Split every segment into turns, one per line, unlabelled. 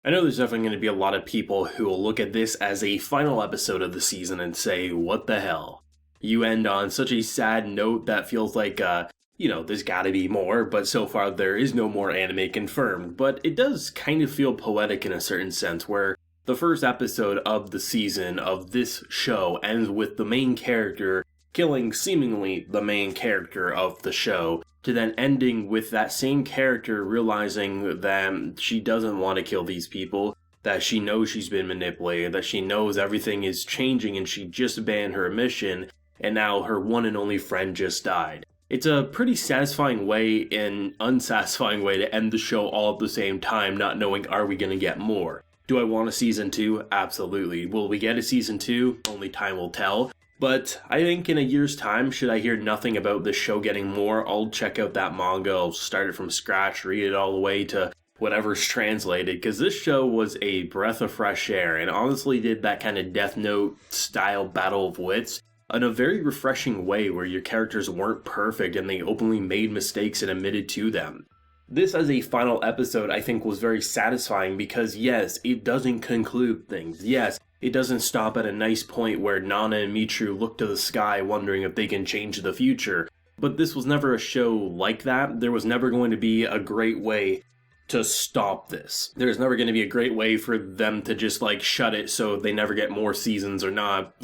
I know there's definitely going to be a lot of people who will look at this as a final episode of the season and say, what the hell? You end on such a sad note that feels like, there's gotta be more, but so far there is no more anime confirmed. But it does kind of feel poetic in a certain sense, where the first episode of the season of this show ends with the main character killing seemingly the main character of the show, to then ending with that same character realizing that she doesn't want to kill these people, that she knows she's been manipulated, that she knows everything is changing and she just abandoned her mission, and now her one and only friend just died. It's a pretty satisfying way and unsatisfying way to end the show all at the same time, not knowing are we going to get more. Do I want a season 2? Absolutely. Will we get a season 2? Only time will tell. But I think in a year's time, should I hear nothing about this show getting more, I'll check out that manga, I'll start it from scratch, read it all the way to whatever's translated, because this show was a breath of fresh air, and honestly did that kind of Death Note style battle of wits in a very refreshing way where your characters weren't perfect and they openly made mistakes and admitted to them. This as a final episode I think was very satisfying because yes, it doesn't conclude things. Yes, it doesn't stop at a nice point where Nana and Michiru look to the sky wondering if they can change the future. But this was never a show like that. There was never going to be a great way to stop this. There's never going to be a great way for them to just shut it so they never get more seasons or not,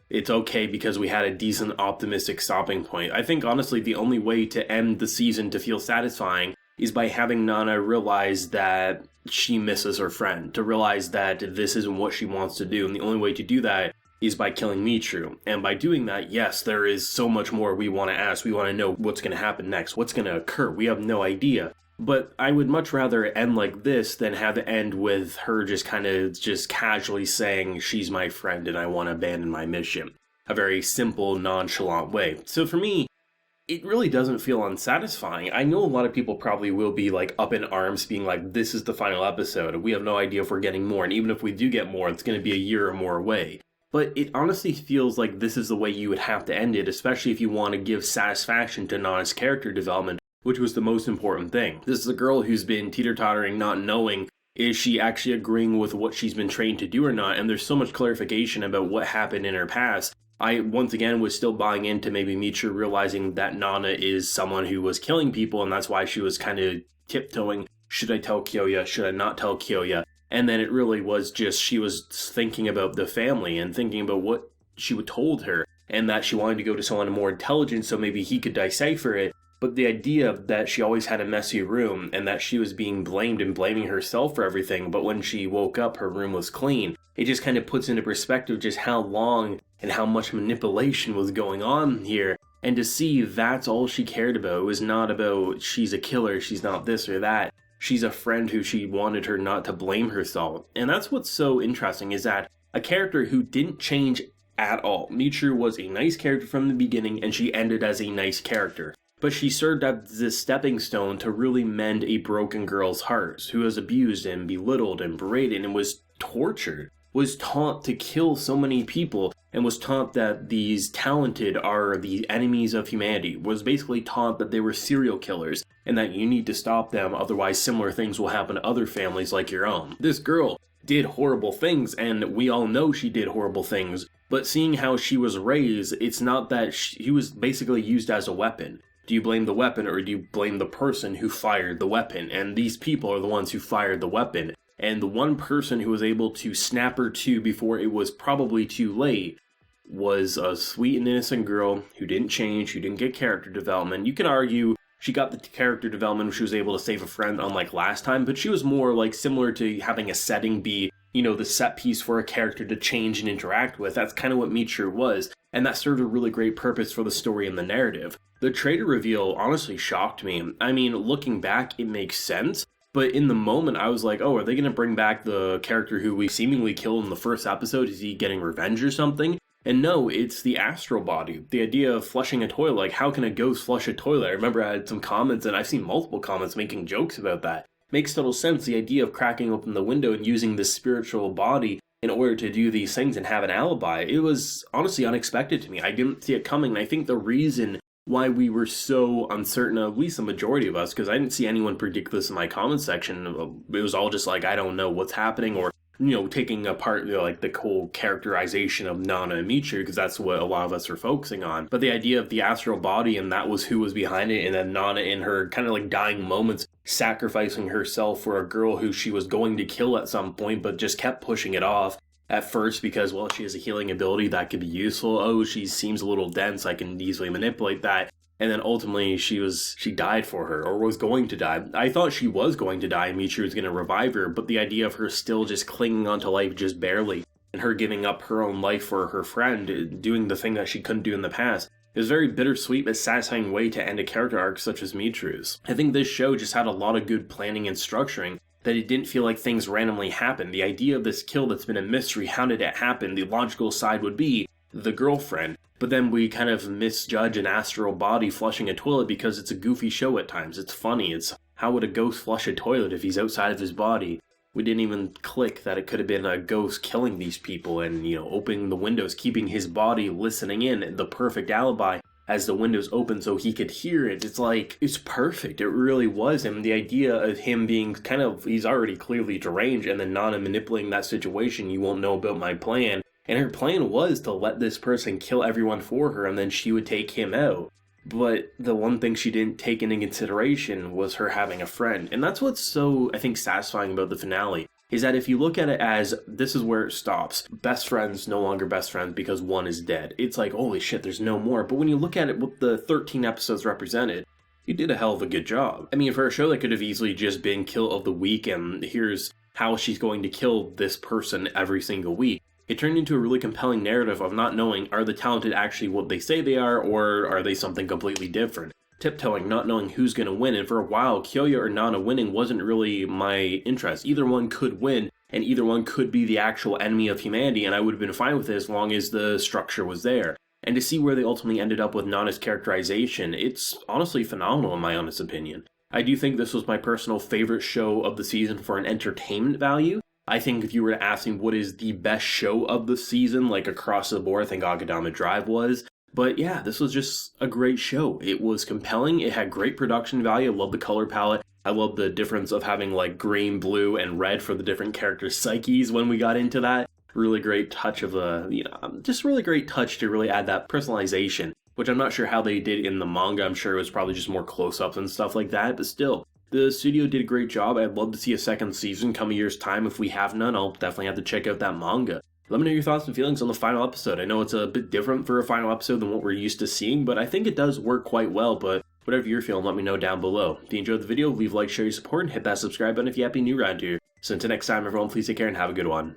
it's okay because we had a decent optimistic stopping point. I think honestly the only way to end the season to feel satisfying is by having Nana realize that she misses her friend, to realize that this isn't what she wants to do, and the only way to do that is by killing Michiru. And by doing that, yes, there is so much more we want to ask. We want to know what's going to happen next, what's going to occur. We have no idea. But I would much rather end like this than have it end with her just casually saying, she's my friend and I want to abandon my mission. A very simple, nonchalant way. So for me, it really doesn't feel unsatisfying. I know a lot of people probably will be up in arms being like, this is the final episode. We have no idea if we're getting more. And even if we do get more, it's going to be a year or more away. But it honestly feels like this is the way you would have to end it, especially if you want to give satisfaction to Nana's character development, which was the most important thing. This is a girl who's been teeter-tottering, not knowing is she actually agreeing with what she's been trained to do or not, and there's so much clarification about what happened in her past. I, once again, was still buying into maybe Michiru realizing that Nana is someone who was killing people, and that's why she was kind of tiptoeing, should I tell Kyoya, should I not tell Kyoya? And then it really was just, she was thinking about the family and thinking about what she would told her, and that she wanted to go to someone more intelligent so maybe he could decipher it. But the idea that she always had a messy room and that she was being blamed and blaming herself for everything, but when she woke up, her room was clean. It just kind of puts into perspective just how long and how much manipulation was going on here. And to see that's all she cared about. It was not about she's a killer, she's not this or that. She's a friend who she wanted her not to blame herself. And that's what's so interesting is that a character who didn't change at all. Michiru was a nice character from the beginning and she ended as a nice character. But she served as this stepping stone to really mend a broken girl's heart, who was abused and belittled and berated and was tortured, was taught to kill so many people, and was taught that these talented are the enemies of humanity, was basically taught that they were serial killers, and that you need to stop them, otherwise similar things will happen to other families like your own. This girl did horrible things, and we all know she did horrible things, but seeing how she was raised, it's not that she was basically used as a weapon. Do you blame the weapon or do you blame the person who fired the weapon? And these people are the ones who fired the weapon. And the one person who was able to snap her to before it was probably too late was a sweet and innocent girl who didn't change, who didn't get character development. You can argue she got the character development when she was able to save a friend unlike last time, but she was more similar to having a setting be, the set piece for a character to change and interact with. That's kind of what Michiru was. And that served a really great purpose for the story and the narrative. The traitor reveal honestly shocked me. I mean, looking back, it makes sense, but in the moment I was like, oh, are they going to bring back the character who we seemingly killed in the first episode? Is he getting revenge or something? And no, it's the astral body. The idea of flushing a toilet, how can a ghost flush a toilet? I remember I had some comments, and I've seen multiple comments making jokes about that. Makes total sense, the idea of cracking open the window and using this spiritual body in order to do these things and have an alibi. It was honestly unexpected to me. I didn't see it coming, and I think the reason why we were so uncertain, at least the majority of us, because I didn't see anyone predict this in my comment section. It was all just like, I don't know what's happening, or taking apart like the whole characterization of Nana and Michiru, because that's what a lot of us are focusing on. But the idea of the astral body, and that was who was behind it, and then Nana in her kind of like dying moments sacrificing herself for a girl who she was going to kill at some point, but just kept pushing it off. At first because, well, she has a healing ability that could be useful. Oh, she seems a little dense, I can easily manipulate that. And then ultimately she died for her, or was going to die. I thought she was going to die and Michiru was going to revive her, but the idea of her still just clinging onto life just barely, and her giving up her own life for her friend, doing the thing that she couldn't do in the past, it was a very bittersweet but satisfying way to end a character arc such as Michiru's. I think this show just had a lot of good planning and structuring, that it didn't feel like things randomly happened. The idea of this kill that's been a mystery, how did it happen? The logical side would be the girlfriend, but then we kind of misjudge an astral body flushing a toilet because it's a goofy show at times. It's funny. It's how would a ghost flush a toilet if he's outside of his body? We didn't even click that it could have been a ghost killing these people and, opening the windows, keeping his body listening in, the perfect alibi as the windows open so he could hear it. It's like, it's perfect. It really was. And the idea of him being he's already clearly deranged, and then Nana manipulating that situation, you won't know about my plan. And her plan was to let this person kill everyone for her, and then she would take him out. But the one thing she didn't take into consideration was her having a friend. And that's what's so, I think, satisfying about the finale, is that if you look at it as, this is where it stops. Best friends, no longer best friends because one is dead. It's like, holy shit, there's no more. But when you look at it, what the 13 episodes represented, you did a hell of a good job. I mean, for a show that could have easily just been kill of the week, and here's how she's going to kill this person every single week, it turned into a really compelling narrative of not knowing, are the talented actually what they say they are, or are they something completely different? Tiptoeing, not knowing who's going to win, and for a while, Kyoya or Nana winning wasn't really my interest. Either one could win, and either one could be the actual enemy of humanity, and I would have been fine with it as long as the structure was there. And to see where they ultimately ended up with Nana's characterization, it's honestly phenomenal in my honest opinion. I do think this was my personal favorite show of the season for an entertainment value. I think if you were to ask me what is the best show of the season, like across the board, I think Akudama Drive was. But yeah, this was just a great show. It was compelling, it had great production value, I love the color palette, I love the difference of having like green, blue, and red for the different characters' psyches when we got into that. Really great touch of just really great touch to really add that personalization, which I'm not sure how they did in the manga. I'm sure it was probably just more close-ups and stuff like that, but still. The studio did a great job. I'd love to see a second season come a year's time. If we have none, I'll definitely have to check out that manga. Let me know your thoughts and feelings on the final episode. I know it's a bit different for a final episode than what we're used to seeing, but I think it does work quite well, but whatever you're feeling, let me know down below. If you enjoyed the video, leave a like, share your support, and hit that subscribe button if you happen to be new around here. So until next time, everyone, please take care and have a good one.